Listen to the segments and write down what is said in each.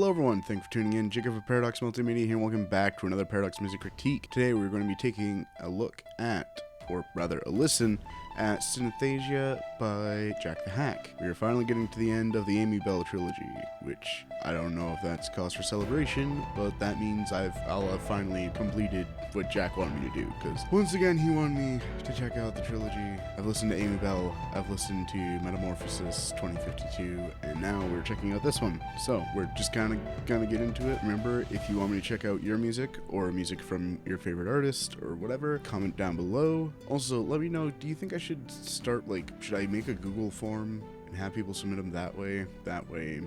Hello everyone, thanks for tuning in. Jacob of Paradox Multimedia here, and welcome back to another Paradox Music Critique. Today we're going to be taking a look at, or rather a listen at Synthæsia by Jack the Hack. We are finally getting to the end of the AmyBelle trilogy, which I don't know if that's cause for celebration, but that means I'll have finally completed what Jack wanted me to do, because once again he wanted me to check out the trilogy. I've listened to AmyBelle, I've listened to Metamorphosis 2052, and now we're checking out this one. So we're just gonna get into it. Remember, if you want me to check out your music or music from your favorite artist or whatever, comment down below. Also, let me know, do you think I should start, should I make a Google form and have people submit them that way? That way,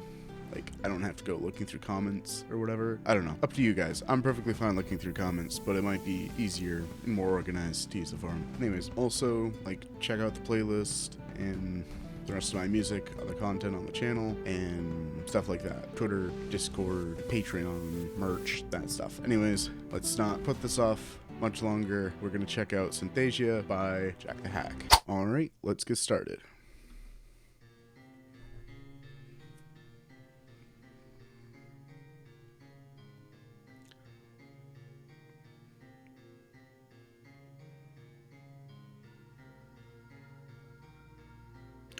I don't have to go looking through comments or whatever. I don't know. Up to you guys. I'm perfectly fine looking through comments, but it might be easier and more organized to use the form. Anyways, also, check out the playlist and the rest of my music, other content on the channel, and stuff like that. Twitter, Discord, Patreon, merch, that stuff. Anyways, let's not put this off much longer. We're gonna check out Synthæsia by Jack the Hack. Alright, let's get started.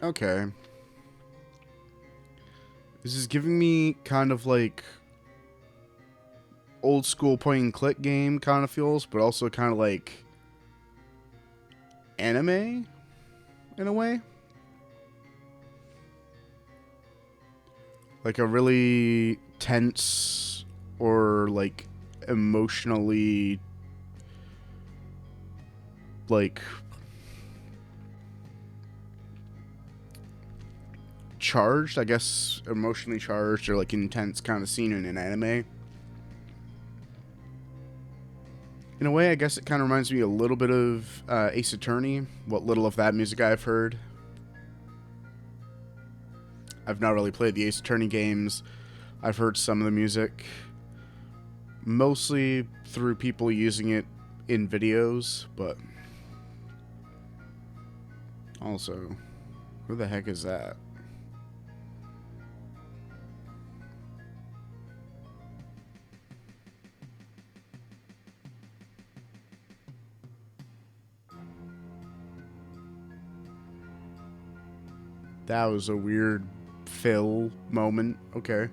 Okay. This is giving me kind of old school point and click game kind of feels, but also kind of like anime in a way. Like a really tense or emotionally charged, I guess, emotionally charged or intense kind of scene in an anime. In a way, I guess it kind of reminds me a little bit of Ace Attorney, what little of that music I've heard. I've not really played the Ace Attorney games. I've heard some of the music, mostly through people using it in videos, but also, who the heck is that? That was a weird fill moment. Okay.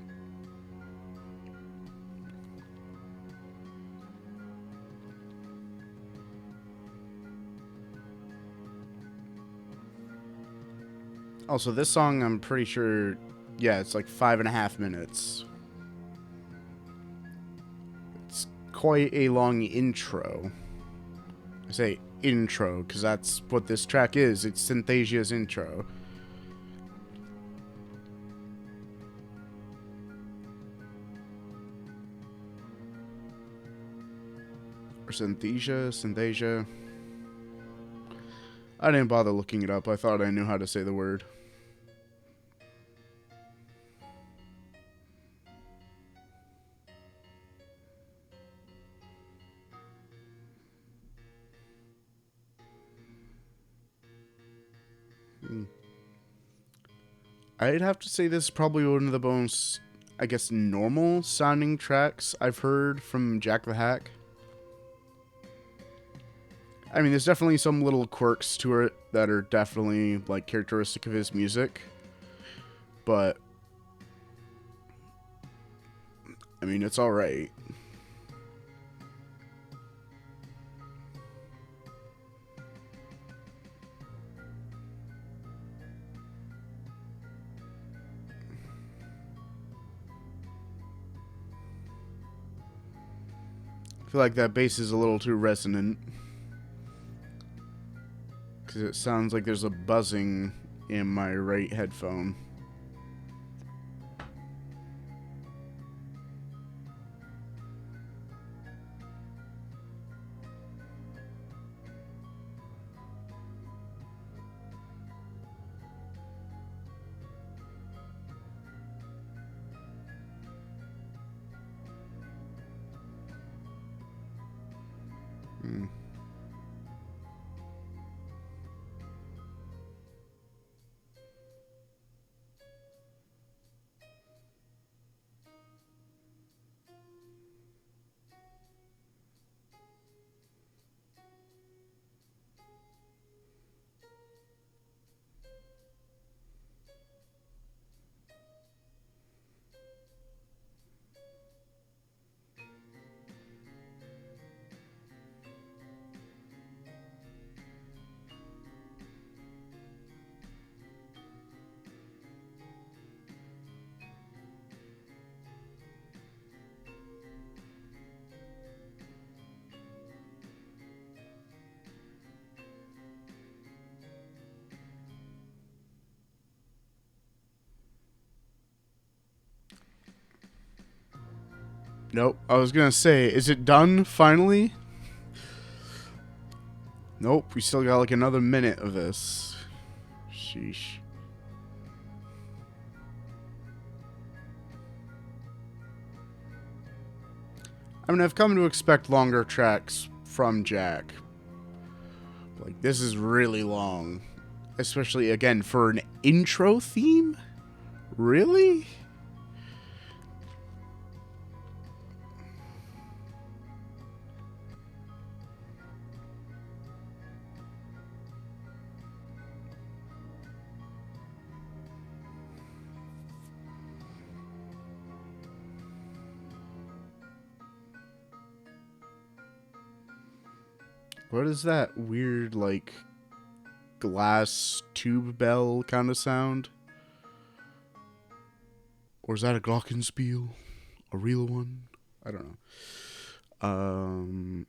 Also, this song, I'm pretty sure, yeah, it's 5.5 minutes. It's quite a long intro. I say intro because that's what this track is. It's Synthæsia's intro. Or Synthæsia. I didn't bother looking it up. I thought I knew how to say the word. I'd have to say this is probably one of the most, I guess, normal sounding tracks I've heard from Jack the Hack. I mean, there's definitely some little quirks to it that are definitely characteristic of his music, but I mean, it's all right. I feel like that bass is a little too resonant, because it sounds like there's a buzzing in my right headphone. Nope. I was gonna say, is it done finally? Nope. We still got like another minute of this. Sheesh. I mean, I've come to expect longer tracks from Jack. Like, this is really long. Especially, again, for an intro theme? Really? What is that weird, like, glass tube bell kind of sound? Or is that a glockenspiel? A real one? I don't know.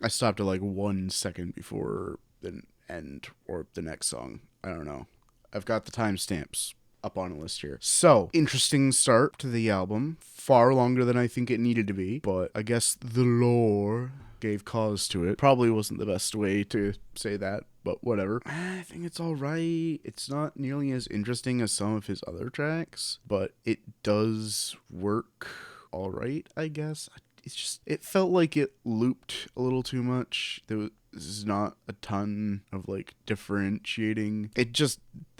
I stopped at like 1 second before the end or the next song. I don't know. I've got the timestamps up on a list here. So, interesting start to the album. Far longer than I think it needed to be, but I guess the lore gave cause to it. Probably wasn't the best way to say that, but whatever. I think it's alright. It's not nearly as interesting as some of his other tracks, but it does work alright, I guess. It's just, it felt like it looped a little too much. There was not a ton of like differentiating.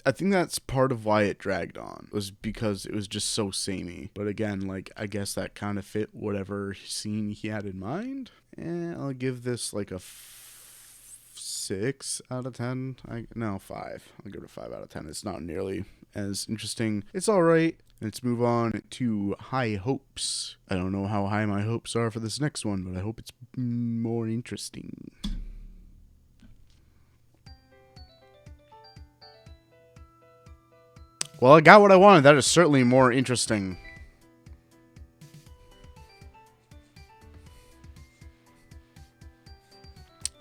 I think that's part of why it dragged on, was because it was just so samey. But again, like, I guess that kind of fit whatever scene he had in mind. I'll give this like a 6 out of 10. No, 5. I'll give it a 5 out of 10. It's not nearly as interesting. It's alright. Let's move on to High Hopes. I don't know how high my hopes are for this next one, but I hope it's more interesting. Well, I got what I wanted. That is certainly more interesting.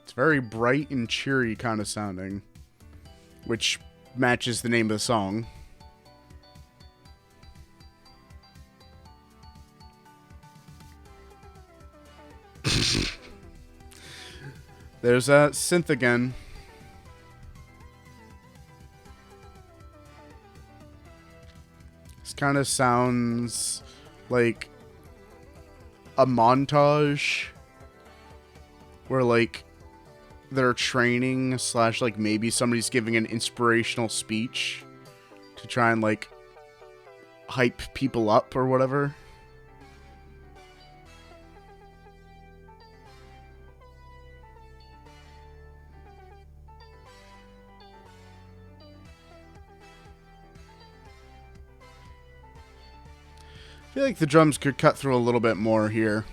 It's very bright and cheery kind of sounding, which matches the name of the song. There's that synth again. This kind of sounds like a montage where like they're training / like maybe somebody's giving an inspirational speech to try and like hype people up or whatever. I feel like the drums could cut through a little bit more here.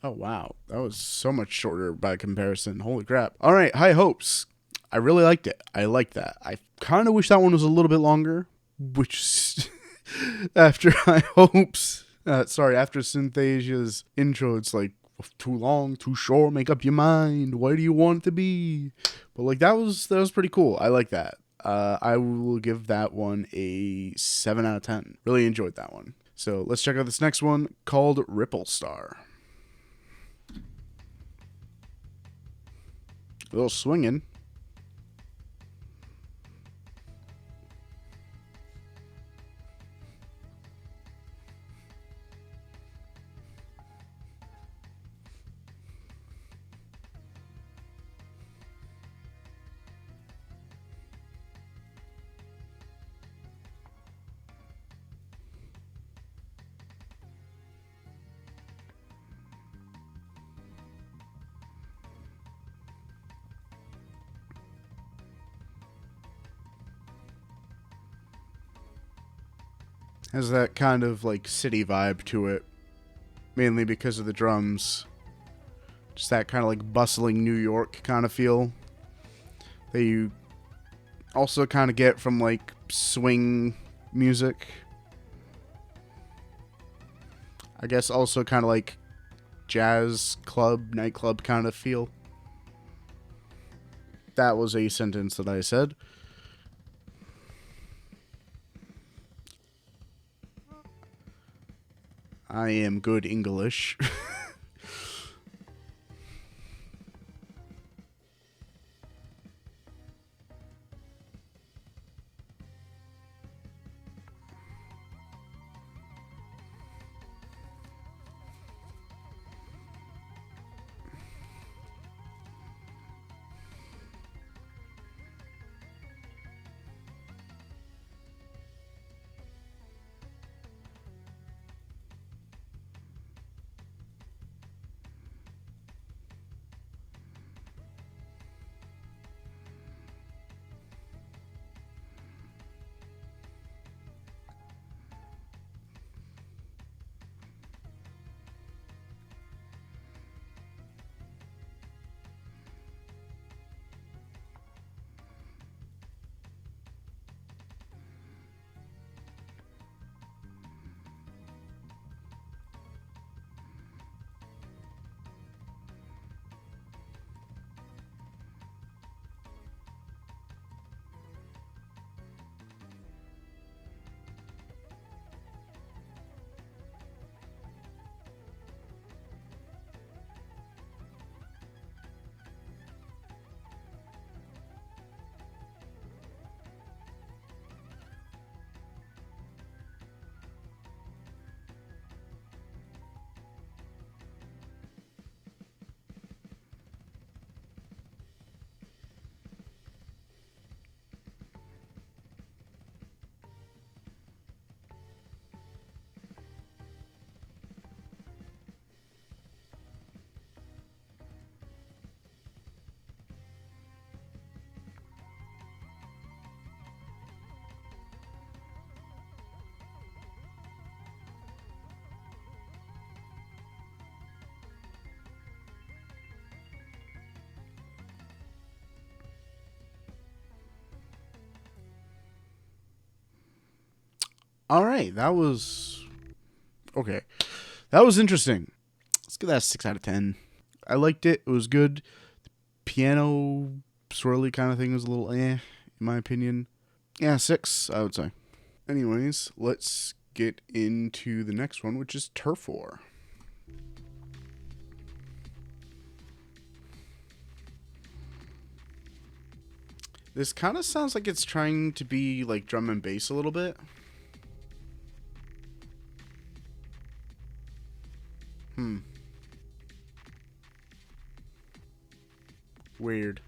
Oh, wow. That was so much shorter by comparison. Holy crap. All right, High Hopes. I really liked it. I liked that. I kind of wish that one was a little bit longer, which after High Hopes, after Synthæsia's intro, it's like, too long, too short, make up your mind. Where do you want it to be? But like that was pretty cool. I like that. I will give that one a 7 out of 10. Really enjoyed that one. So let's check out this next one called Ripple Star. A little swinging. Has that kind of like city vibe to it, mainly because of the drums. Just that kind of like bustling New York kind of feel that you also kind of get from like swing music. I guess also kind of like jazz club, nightclub kind of feel. That was a sentence that I said. I am good English. All right, that was okay. That was interesting. Let's give that a 6 out of 10. I liked it. It was good. Piano swirly kind of thing was a little in my opinion. Yeah, 6, I would say. Anyways, let's get into the next one, which is Turf War. This kind of sounds like it's trying to be like drum and bass a little bit. Weird.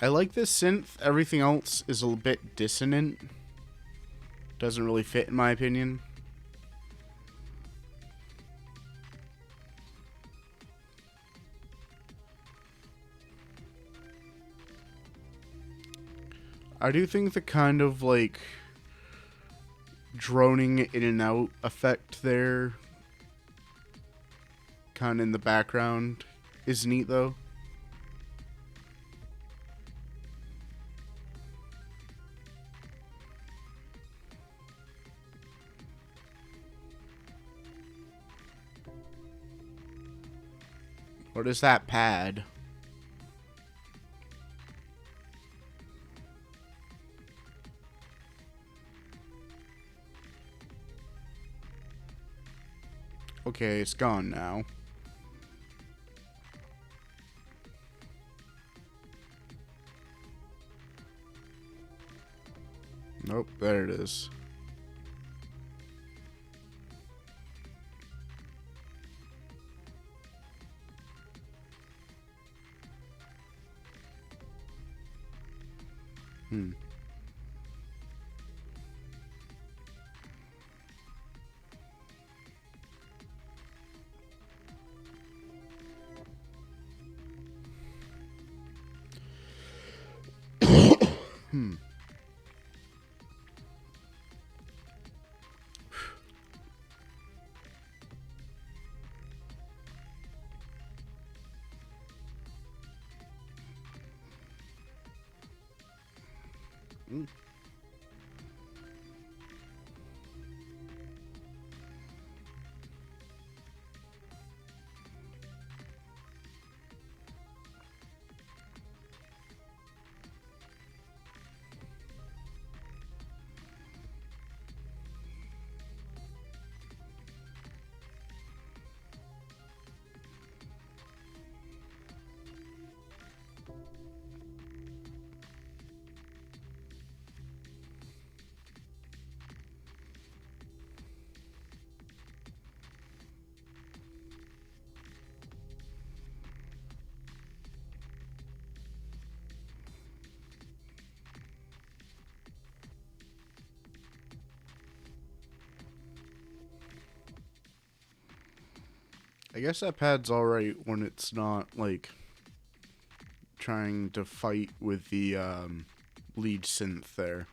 I like this synth. Everything else is a bit dissonant. Doesn't really fit in my opinion. I do think the kind of like droning in and out effect there, kind of in the background, is neat though. What is that pad? Okay, it's gone now. Nope, there it is. Interesting. I guess that pad's alright when it's not, like, trying to fight with the lead synth there.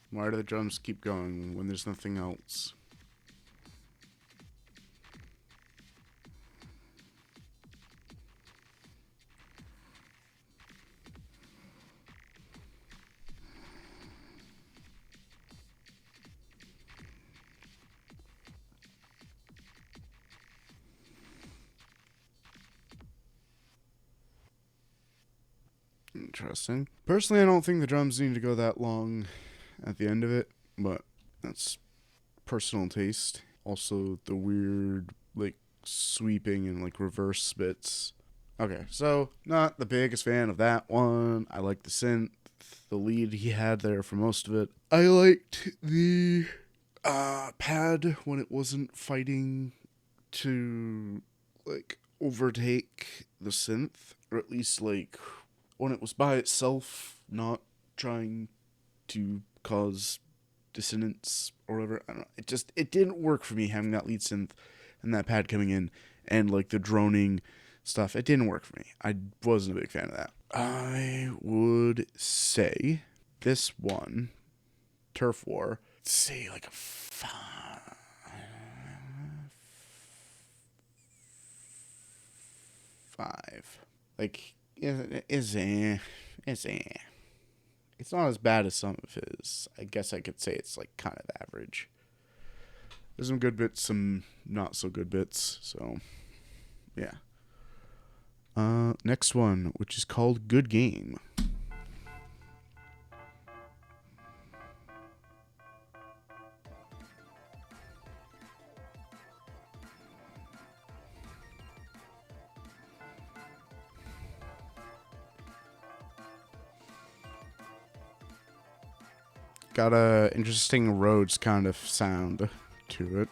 Why do the drums keep going when there's nothing else? Interesting. Personally, I don't think the drums need to go that long at the end of it, but that's personal taste. Also, the weird, like, sweeping and, like, reverse bits. Okay, so, not the biggest fan of that one. I like the synth, the lead he had there for most of it. I liked the pad when it wasn't fighting to, like, overtake the synth, or at least, like, when it was by itself, not trying to cause dissonance or whatever. I don't know. It didn't work for me having that lead synth and that pad coming in and, like, the droning stuff. It didn't work for me. I wasn't a big fan of that. I would say this one, Turf War, say like a 5. Like, it's not as bad as some of his. I guess I could say it's like kind of average. There's some good bits, some not so good bits. So, yeah. Next one, which is called Good Game. Got a interesting Rhodes kind of sound to it.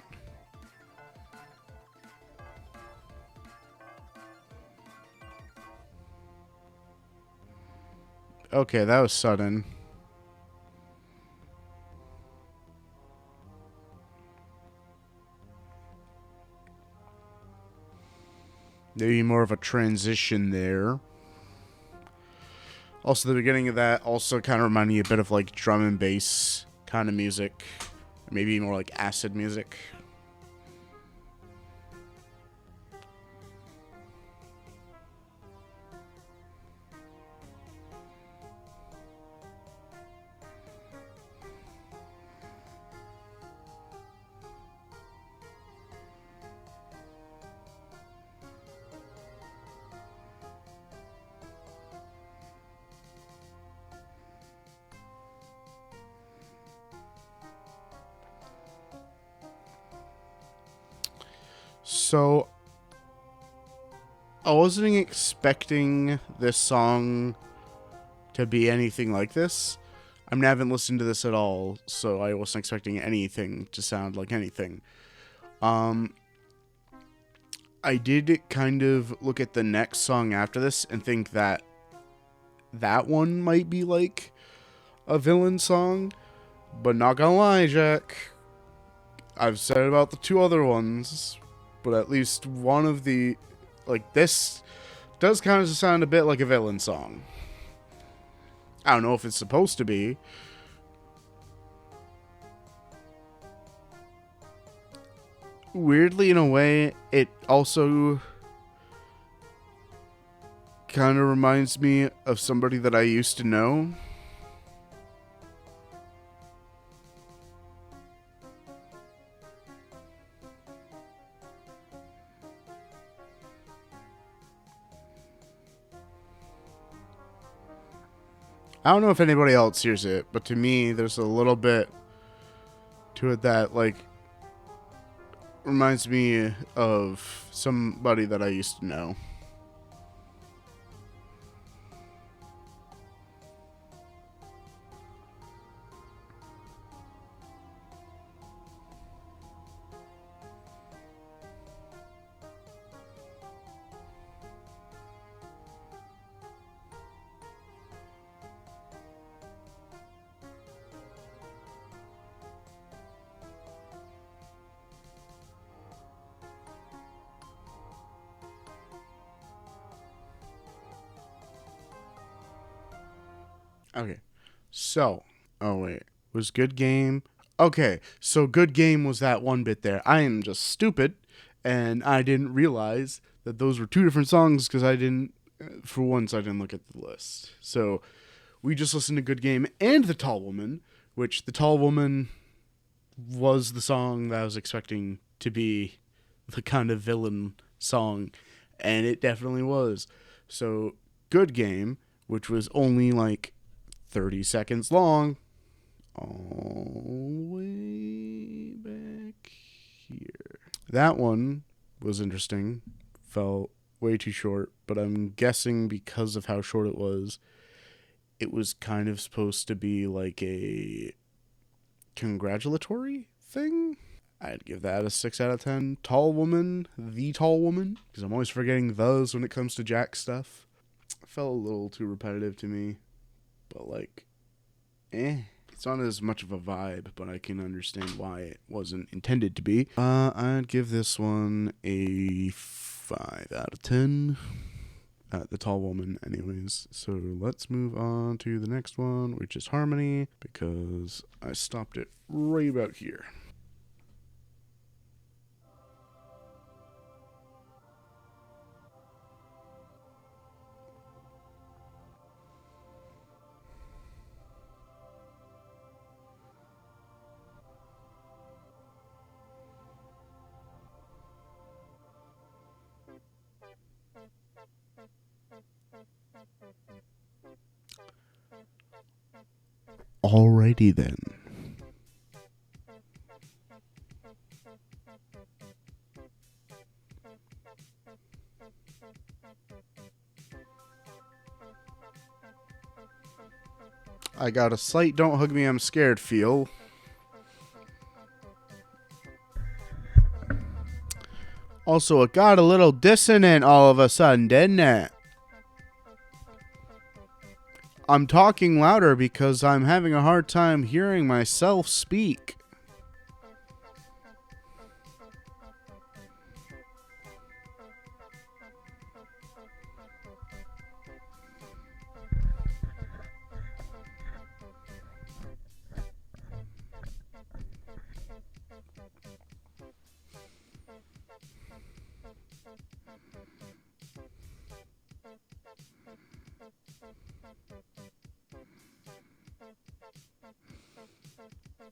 Okay, that was sudden. Maybe more of a transition there. Also, the beginning of that also kind of reminded me a bit of like drum and bass kind of music. Maybe more like acid music. So, I wasn't expecting this song to be anything like this. I mean, I haven't listened to this at all, so I wasn't expecting anything to sound like anything. I did kind of look at the next song after this and think that that one might be like a villain song, but not gonna lie, Jack. I've said it about the two other ones, but at least one of the, like, this does kind of sound a bit like a villain song. I don't know if it's supposed to be, weirdly, in a way, it also kind of reminds me of somebody that I used to know. I don't know if anybody else hears it, but to me, there's a little bit to it that, like, reminds me of somebody that I used to know. Okay, so, oh wait, was Good Game? Okay, so Good Game was that one bit there. I am just stupid, and I didn't realize that those were two different songs because for once, I didn't look at the list. So, we just listened to Good Game and The Tall Woman, which The Tall Woman was the song that I was expecting to be the kind of villain song, and it definitely was. So, Good Game, which was only like 30 seconds long, all the way back here. That one was interesting. Felt way too short, but I'm guessing because of how short it was kind of supposed to be like a congratulatory thing. I'd give that a 6 out of 10. Tall Woman, The Tall Woman, because I'm always forgetting those when it comes to Jack stuff. It felt a little too repetitive to me, but like, it's not as much of a vibe, but I can understand why it wasn't intended to be. I'd give this one a 5 out of 10. The Tall Woman, anyways. So let's move on to the next one, which is Harmony, because I stopped it right about here. Alrighty then. I got a slight "don't hug me, I'm scared" feel. Also, it got a little dissonant all of a sudden, didn't it? I'm talking louder because I'm having a hard time hearing myself speak.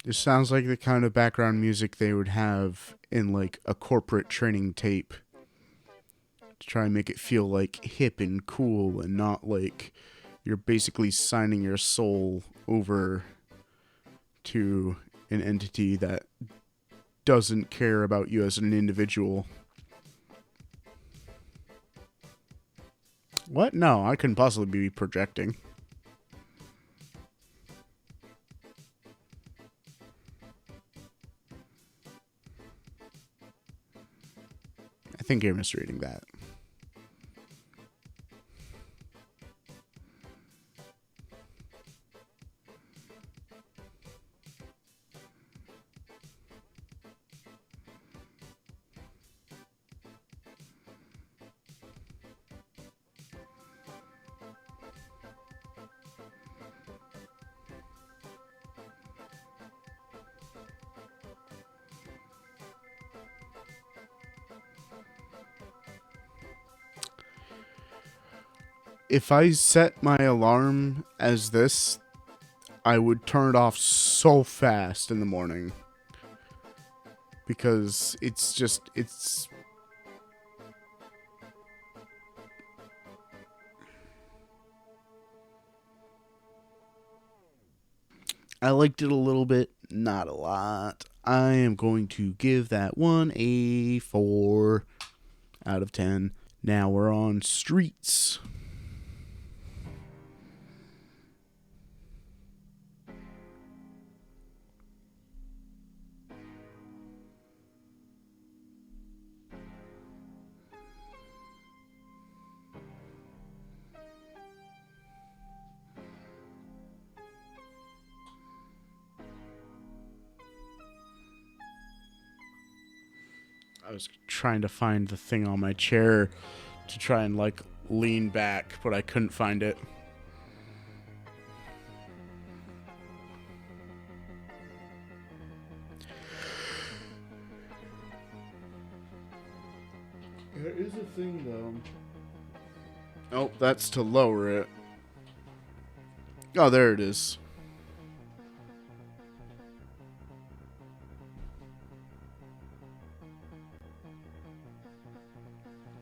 This sounds like the kind of background music they would have in like a corporate training tape to try and make it feel like hip and cool and not like you're basically signing your soul over to an entity that doesn't care about you as an individual. What? No, I couldn't possibly be projecting. I think you're misreading that. if I set my alarm as this, I would turn it off so fast in the morning. Because it's I liked it a little bit, not a lot. I am going to give that one a 4 out of 10. Now we're on Streets. I was trying to find the thing on my chair to try and, like, lean back, but I couldn't find it. There is a thing, though. Oh, that's to lower it. Oh, there it is.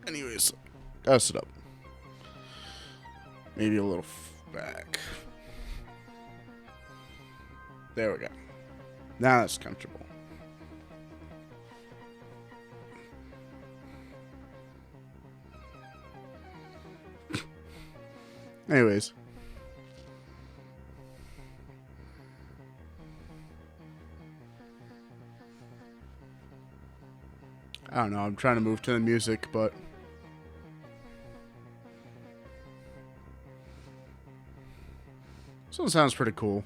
Anyways, gotta sit up. Maybe a little back. There we go. Now that's comfortable. Anyways. I don't know, I'm trying to move to the music, but this one sounds pretty cool.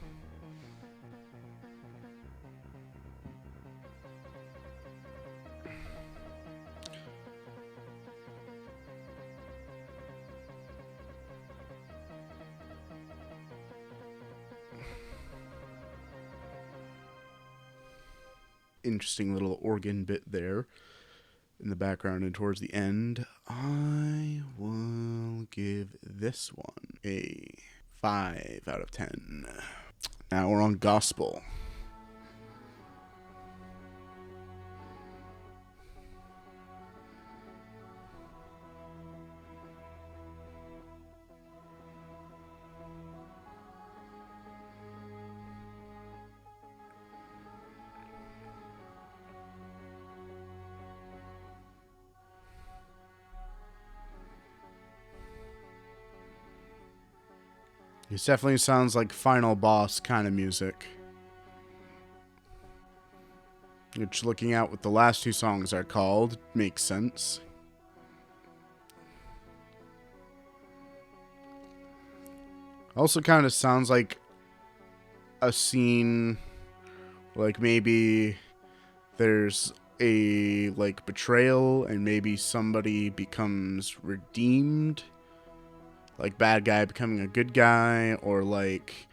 Interesting little organ bit there in the background and towards the end. I will give this one a 5 out of 10. Now we're on Gospel. This definitely sounds like final boss kind of music. Which, looking at what the last two songs are called, makes sense. Also kind of sounds like a scene, like maybe there's a, like, betrayal and maybe somebody becomes redeemed. Like, bad guy becoming a good guy, or like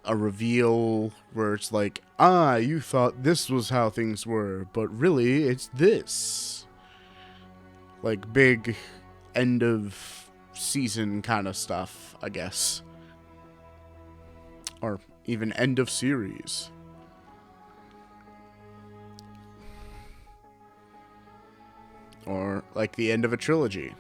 a reveal where it's like, you thought this was how things were, but really it's this. Like, big end of season kind of stuff, I guess. Or even end of series. Or like the end of a trilogy.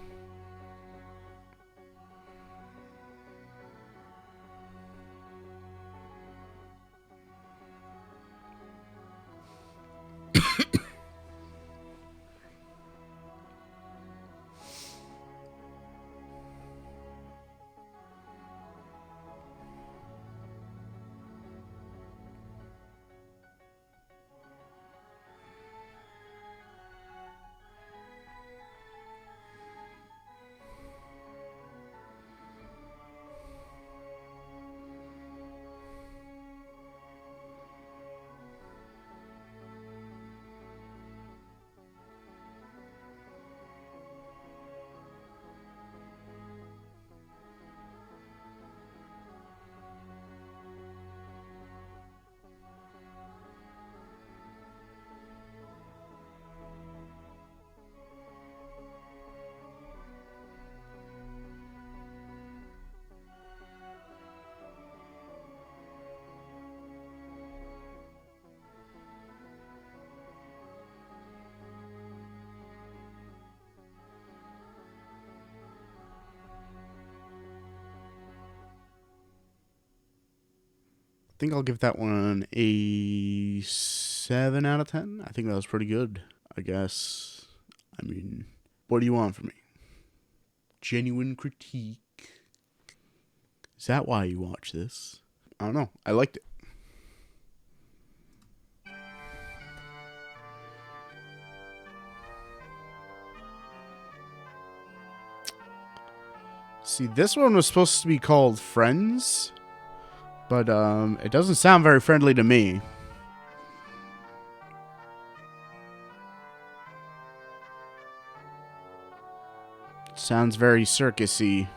think I'll give that one a 7 out of 10. I think that was pretty good, I guess. I mean, what do you want from me? Genuine critique. Is that why you watch this? I don't know. I liked it. See, this one was supposed to be called Friends, but it doesn't sound very friendly to me. It sounds very circusy.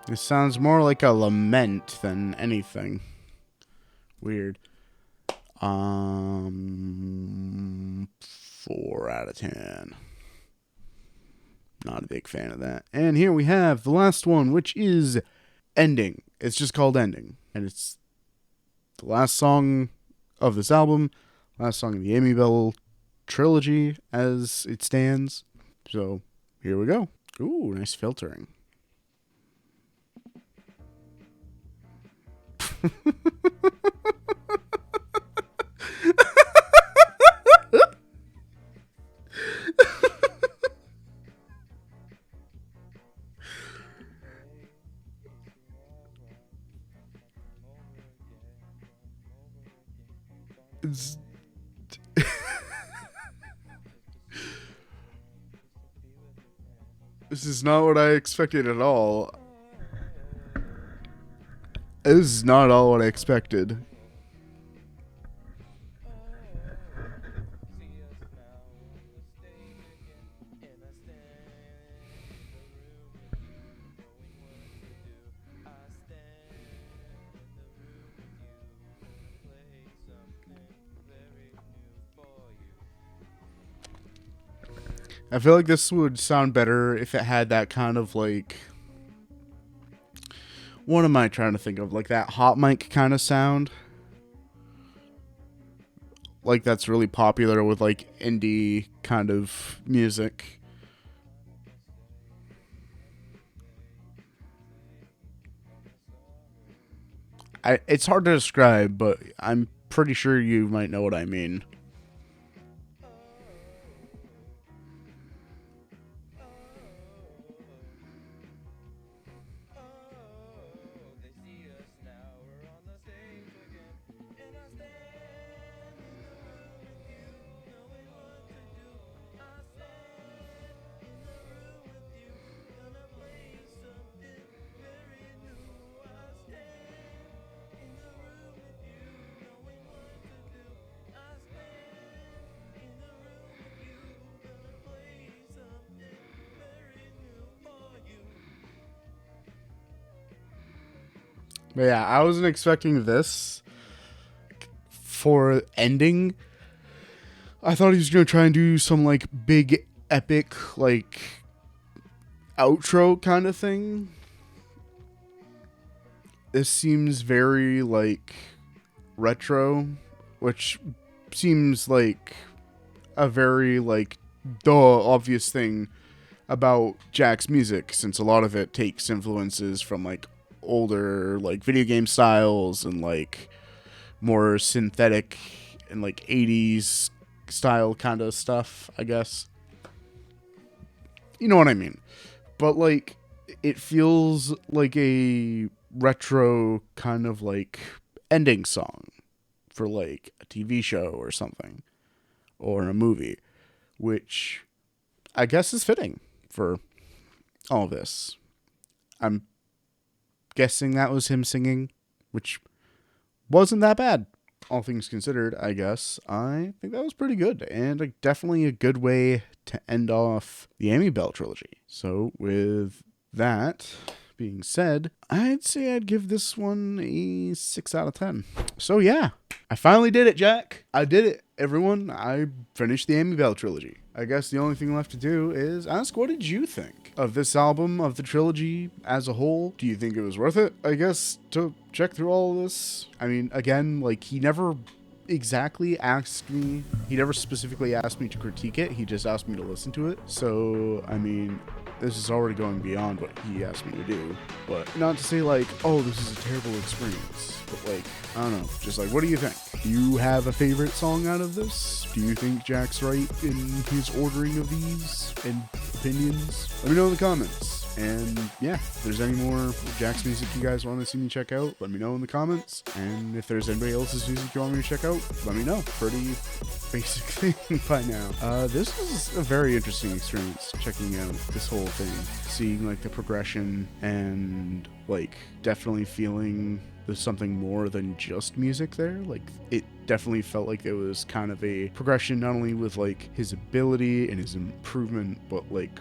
It sounds more like a lament than anything. Weird. 4 out of 10. Not a big fan of that. And here we have the last one, which is Ending. It's just called Ending. And it's the last song of this album. Last song of the AmyBelle trilogy as it stands. So, here we go. Ooh, nice filtering. It's this is not what I expected at all. This is not at all what I expected. I feel like this would sound better if it had that kind of like... What am I trying to think of? Like that hot mic kind of sound. Like that's really popular with like indie kind of music. It's hard to describe, but I'm pretty sure you might know what I mean. But yeah, I wasn't expecting this for Ending. I thought he was going to try and do some like big epic like outro kind of thing. This seems very like retro, which seems like a very like obvious thing about Jack's music, since a lot of it takes influences from like older like video game styles and like more synthetic and like 80s style kind of stuff, I guess. You know what I mean? But like it feels like a retro kind of like ending song for like a TV show or something, or a movie, which I guess is fitting for all of this. I'm guessing that was him singing, which wasn't that bad, all things considered, I guess. I think that was pretty good, and definitely a good way to end off the AmyBelle trilogy. So with that being said, I'd say I'd give this one a 6 out of 10. So yeah, I finally did it, Jack. I did it, everyone. I finished the AmyBelle trilogy. I guess the only thing left to do is ask, what did you think of this album, of the trilogy as a whole? Do you think it was worth it, I guess, to check through all of this? I mean, again, like, he never exactly asked me, he never specifically asked me to critique it, he just asked me to listen to it. So, I mean, this is already going beyond what he asked me to do. But not to say like, oh, this is a terrible experience, but like, I don't know, just like, what do you think? Do you have a favorite song out of this? Do you think Jack's right in his ordering of these and opinions? Let me know in the comments. And yeah, if there's any more Jack's music you guys want to see me check out, let me know in the comments. And if there's anybody else's music you want me to check out, let me know. Pretty basic thing by now. This was a very interesting experience, checking out this whole thing, seeing like the progression and like definitely feeling there's something more than just music there. Like, it definitely felt like there was kind of a progression, not only with like his ability and his improvement, but like,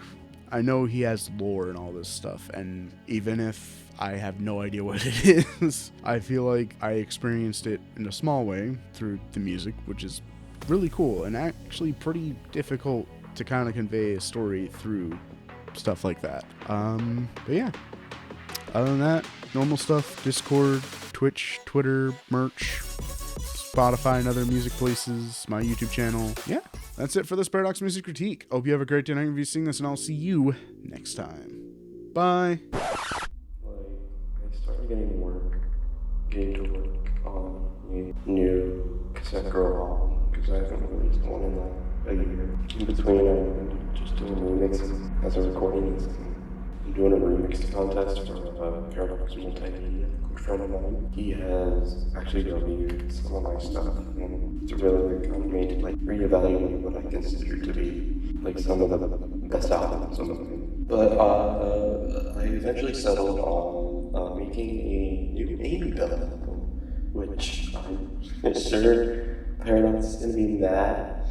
I know he has lore and all this stuff, and even if I have no idea what it is, I feel like I experienced it in a small way through the music, which is really cool and actually pretty difficult to kind of convey a story through stuff like that. But yeah, other than that, normal stuff, Discord, Twitch, Twitter, merch, Spotify and other music places, my YouTube channel. Yeah, that's it for this Paradox Music Critique. Hope you have a great day night if you're seeing this, and I'll see you next time. Bye. Like, I started getting to work on a new cassette girl album, because I haven't released one in like a year. In between, I'm just doing remixes as a recording. I'm doing a remix contest for Paradox Multimedia, a good friend of mine. He has actually reviewed some of my stuff, and it's really kind of made to like reevaluate what I consider to be like some of the best albums of mine. But I eventually settled on making a new AmyBelle album, which I'm sure Paradox is gonna be mad.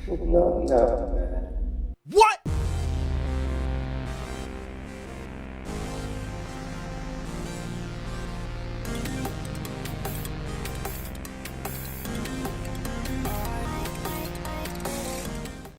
Not mad.